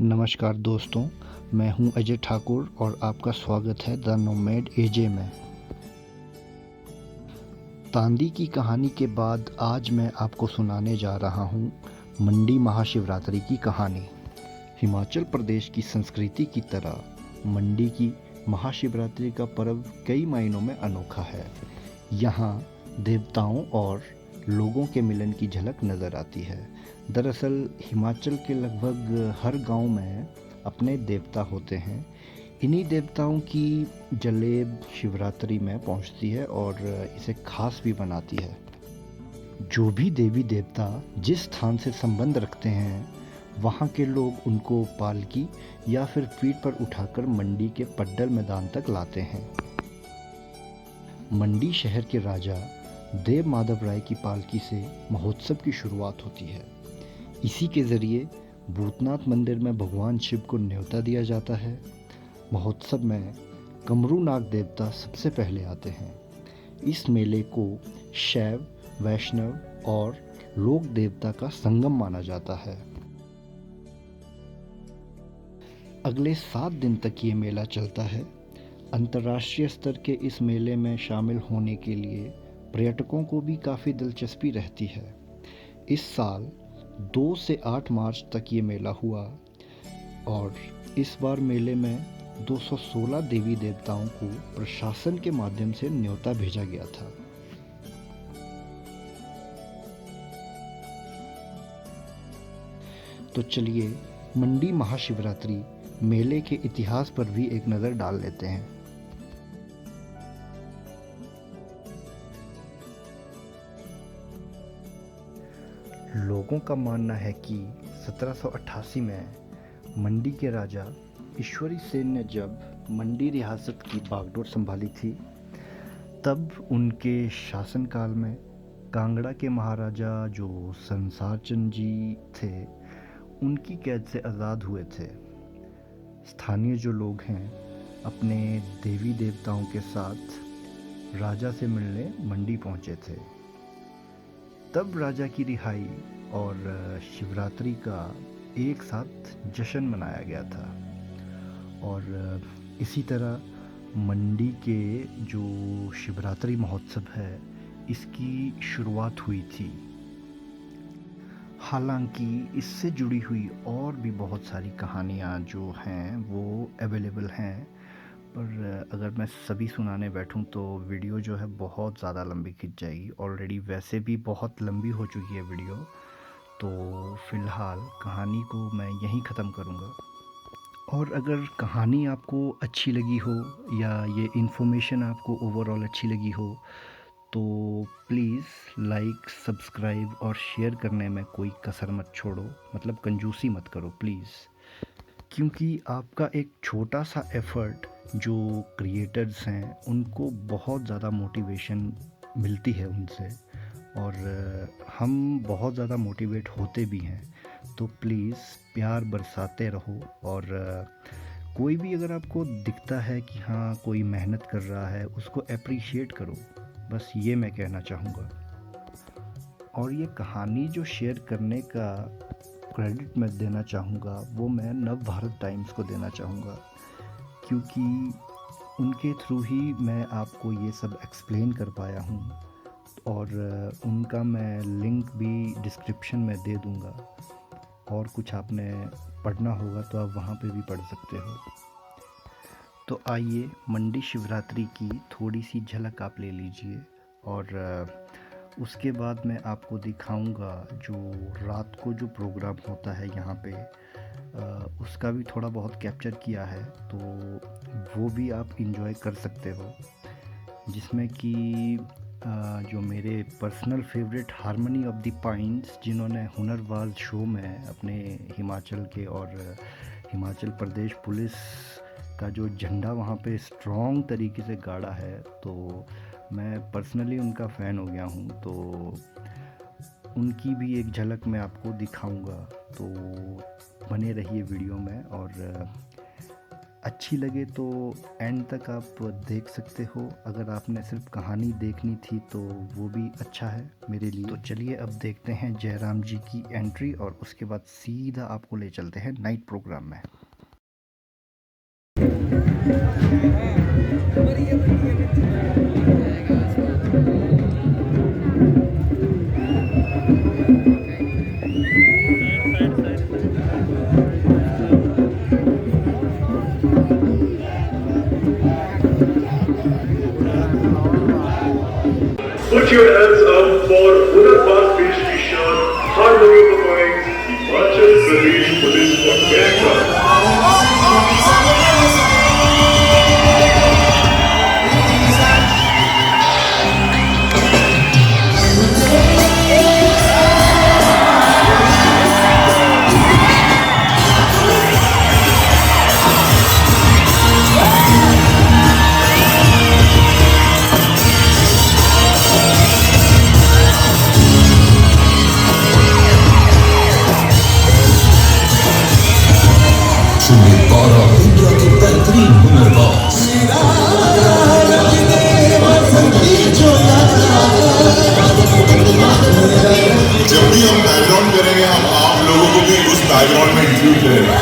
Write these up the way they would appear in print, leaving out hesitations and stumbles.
नमस्कार दोस्तों, मैं हूं अजय ठाकुर और आपका स्वागत है द नोमैड एजे में। तांदी की कहानी के बाद आज मैं आपको सुनाने जा रहा हूं मंडी महाशिवरात्रि की कहानी। हिमाचल प्रदेश की संस्कृति की तरह मंडी की महाशिवरात्रि का पर्व कई मायनों में अनोखा है। यहाँ देवताओं और लोगों के मिलन की झलक नज़र आती है। दरअसल हिमाचल के लगभग हर गांव में अपने देवता होते हैं। इन्हीं देवताओं की जलेब शिवरात्रि में पहुंचती है और इसे खास भी बनाती है। जो भी देवी देवता जिस स्थान से संबंध रखते हैं, वहाँ के लोग उनको पालकी या फिर पीठ पर उठाकर मंडी के पड्डल मैदान तक लाते हैं। मंडी शहर के राजा देव माधव राय की पालकी से महोत्सव की शुरुआत होती है। इसी के ज़रिए भूतनाथ मंदिर में भगवान शिव को न्योता दिया जाता है। महोत्सव में कमरू नाग देवता सबसे पहले आते हैं। इस मेले को शैव, वैष्णव और लोक देवता का संगम माना जाता है। अगले 7 दिन तक ये मेला चलता है। अंतर्राष्ट्रीय स्तर के इस मेले में शामिल होने के लिए पर्यटकों को भी काफ़ी दिलचस्पी रहती है। इस साल 2 से 8 मार्च तक ये मेला हुआ और इस बार मेले में 216 देवी देवताओं को प्रशासन के माध्यम से न्योता भेजा गया था। तो चलिए मंडी महाशिवरात्रि मेले के इतिहास पर भी एक नज़र डाल लेते हैं। लोगों का मानना है कि 1788 में मंडी के राजा ईश्वरी सेन ने जब मंडी रियासत की बागडोर संभाली थी, तब उनके शासनकाल में कांगड़ा के महाराजा जो संसार चंद जी थे, उनकी कैद से आज़ाद हुए थे। स्थानीय जो लोग हैं अपने देवी देवताओं के साथ राजा से मिलने मंडी पहुंचे थे। तब राजा की रिहाई और शिवरात्रि का एक साथ जश्न मनाया गया था और इसी तरह मंडी के जो शिवरात्रि महोत्सव है, इसकी शुरुआत हुई थी। हालांकि इससे जुड़ी हुई और भी बहुत सारी कहानियाँ जो हैं वो अवेलेबल हैं, पर अगर मैं सभी सुनाने बैठूं तो वीडियो जो है बहुत ज़्यादा लंबी खिंच जाएगी। ऑलरेडी वैसे भी बहुत लंबी हो चुकी है वीडियो, तो फ़िलहाल कहानी को मैं यहीं ख़त्म करूँगा। और अगर कहानी आपको अच्छी लगी हो या ये इन्फॉर्मेशन आपको ओवरऑल अच्छी लगी हो, तो प्लीज़ लाइक, सब्सक्राइब और शेयर करने में कोई कसर मत छोड़ो, मतलब कंजूसी मत करो प्लीज़। क्योंकि आपका एक छोटा सा एफ़र्ट जो क्रिएटर्स हैं उनको बहुत ज़्यादा मोटिवेशन मिलती है उनसे, और हम बहुत ज़्यादा मोटिवेट होते भी हैं। तो प्लीज़ प्यार बरसाते रहो और कोई भी अगर आपको दिखता है कि हाँ कोई मेहनत कर रहा है, उसको अप्रिशिएट करो। बस ये मैं कहना चाहूँगा। और ये कहानी जो शेयर करने का क्रेडिट मैं देना चाहूँगा, वो मैं नव भारत टाइम्स को देना चाहूँगा, क्योंकि उनके थ्रू ही मैं आपको ये सब एक्सप्लेन कर पाया हूँ। और उनका मैं लिंक भी डिस्क्रिप्शन में दे दूँगा, और कुछ आपने पढ़ना होगा तो आप वहाँ पे भी पढ़ सकते हो। तो आइए मंडी शिवरात्रि की थोड़ी सी झलक आप ले लीजिए, और उसके बाद मैं आपको दिखाऊंगा जो रात को जो प्रोग्राम होता है यहाँ पे, उसका भी थोड़ा बहुत कैप्चर किया है, तो वो भी आप इंजॉय कर सकते हो। जिसमें कि जो मेरे personal favourite harmony of the pines, जिन्होंने हुनरबाज शो में अपने हिमाचल के और हिमाचल प्रदेश पुलिस का जो झंडा वहाँ पे स्ट्रॉन्ग तरीके से गाड़ा है, तो मैं पर्सनली उनका फ़ैन हो गया हूँ। तो उनकी भी एक झलक मैं आपको दिखाऊंगा, तो बने रहिए वीडियो में। और अच्छी लगे तो एंड तक आप देख सकते हो। अगर आपने सिर्फ कहानी देखनी थी तो वो भी अच्छा है मेरे लिए। तो चलिए अब देखते हैं जयराम जी की एंट्री और उसके बाद सीधा आपको ले चलते हैं नाइट प्रोग्राम में। Put your hands up for Hunar Pass Pastry Shah, hard-working performing Himachal Pradesh Police Orchestra. India के बेहतरीन हुनरबाज जब भी हम बैकग्राउंड करेंगे हम आप लोगों को भी उस बैकग्राउंड में इंक्लूड करेंगे।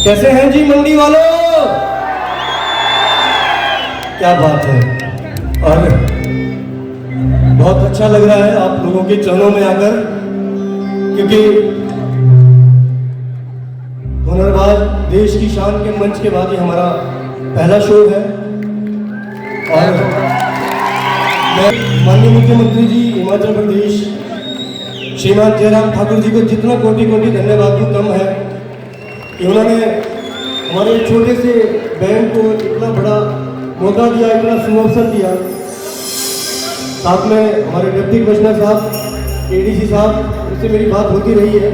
कैसे हैं जी मंडी वालों? क्या बात है। और बहुत अच्छा लग रहा है आप लोगों के चरणों में आकर, क्योंकि हुनरबाज देश की शान के मंच के बाद ही हमारा पहला शो है। और मैं माननीय मुख्यमंत्री जी हिमाचल प्रदेश श्रीमान जयराम ठाकुर जी को जितना कोटि कोटि धन्यवाद दूं कम है कि उन्होंने हमारे छोटे से बैंड को इतना बड़ा मौका दिया, इतना सुअवसर दिया। साथ में हमारे डिप्टी कमिश्नर साहब, एडीसी साहब, उससे मेरी बात होती रही है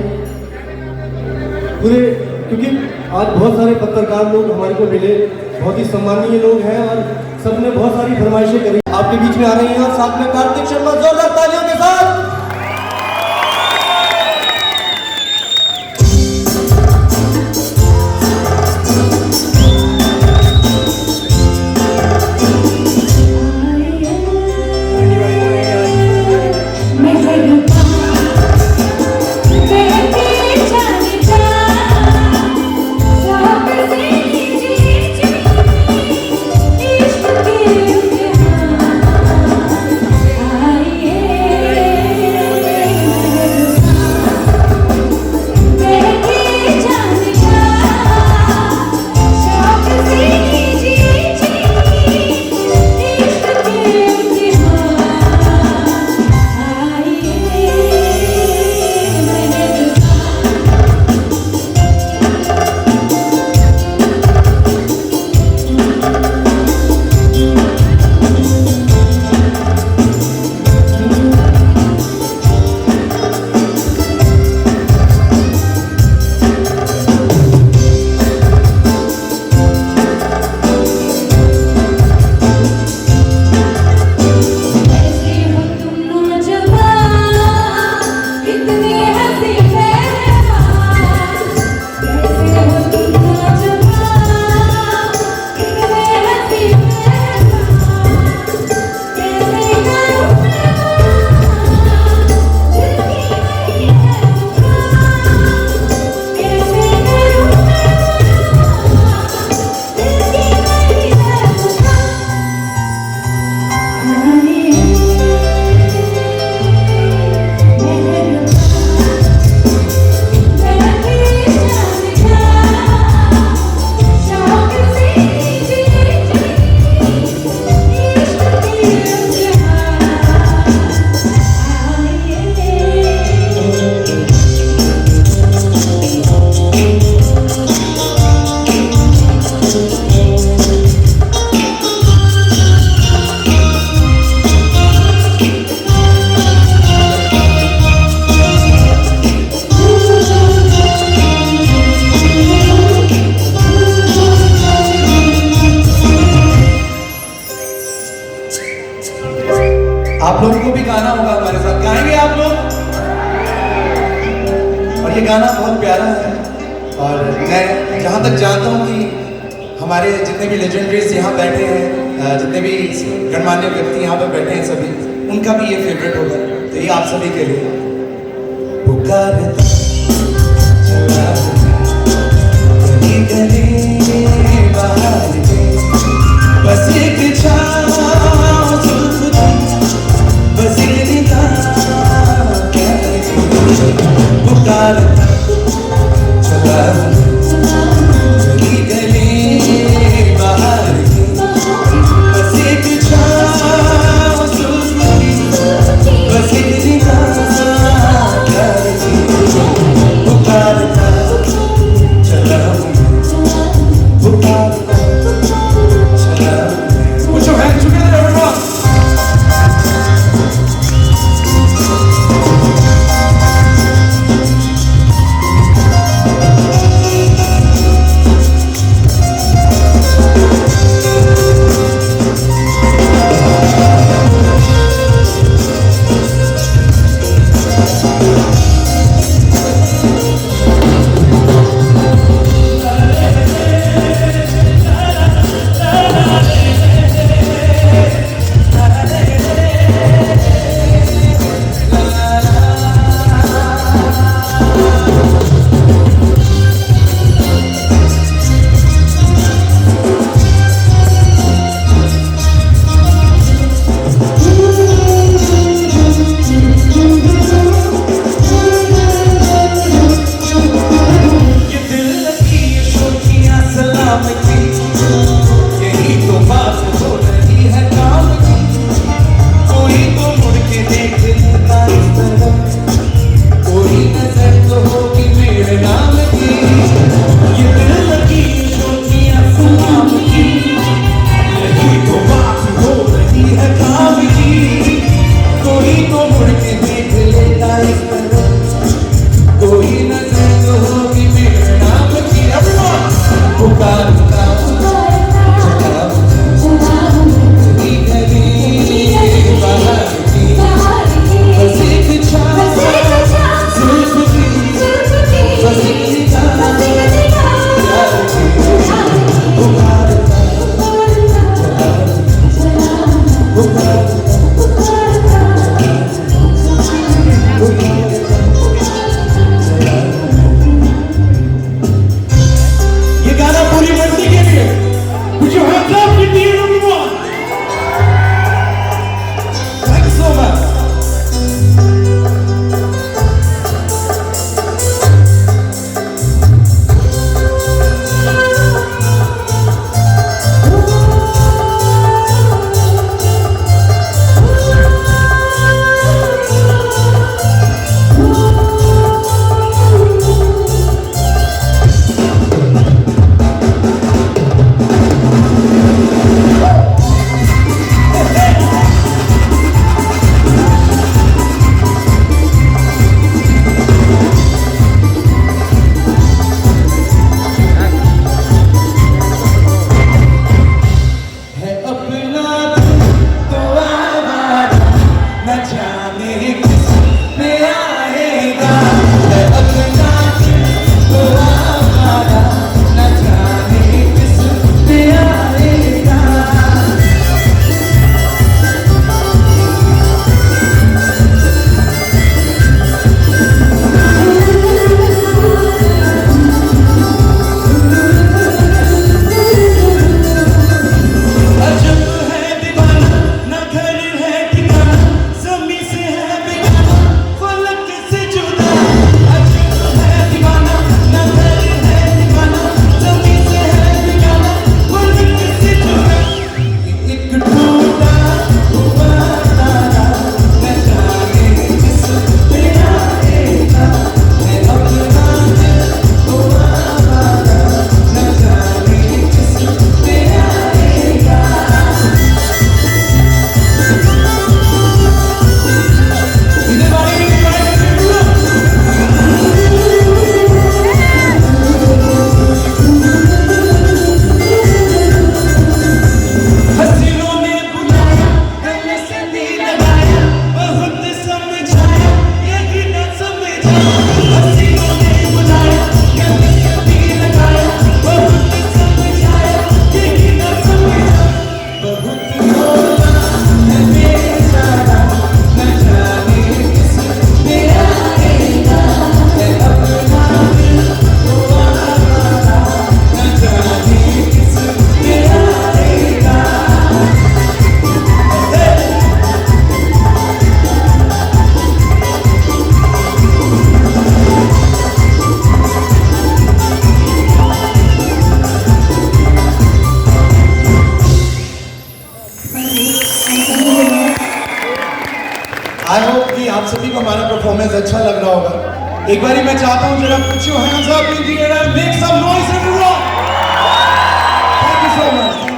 पूरे, क्योंकि आज बहुत सारे पत्रकार लोग हमारे को मिले, बहुत ही सम्मानीय लोग हैं और सबने बहुत सारी फरमाइशें करी, आपके बीच में आ रही हैं। और साथ में कार्तिक शर्मा, जोरदार तालियों के साथ। आप लोगों को भी गाना होगा हमारे साथ, गाएंगे आप लोग? और ये गाना बहुत प्यारा है और मैं जहाँ तक जानता हूँ कि हमारे जितने भी लेजेंडरीज यहाँ बैठे हैं, जितने भी गणमान्य व्यक्ति यहाँ पर बैठे हैं, सभी उनका भी ये फेवरेट होगा। तो ये आप सभी के लिए पुकारता चला गली गली बाहर के, बस एक छाँव जुल्फ की, बस एक निगाह क्या लगी, पुकारता चला गली गली बाहर के, बस एक छाँव जुल्फ की, बस एक निगाह क्या लगी। परफॉर्मेंस अच्छा लग रहा होगा। एक बारी मैं चाहता हूं जरा put your hands up in the air and make some noise everyone. Thank you so much.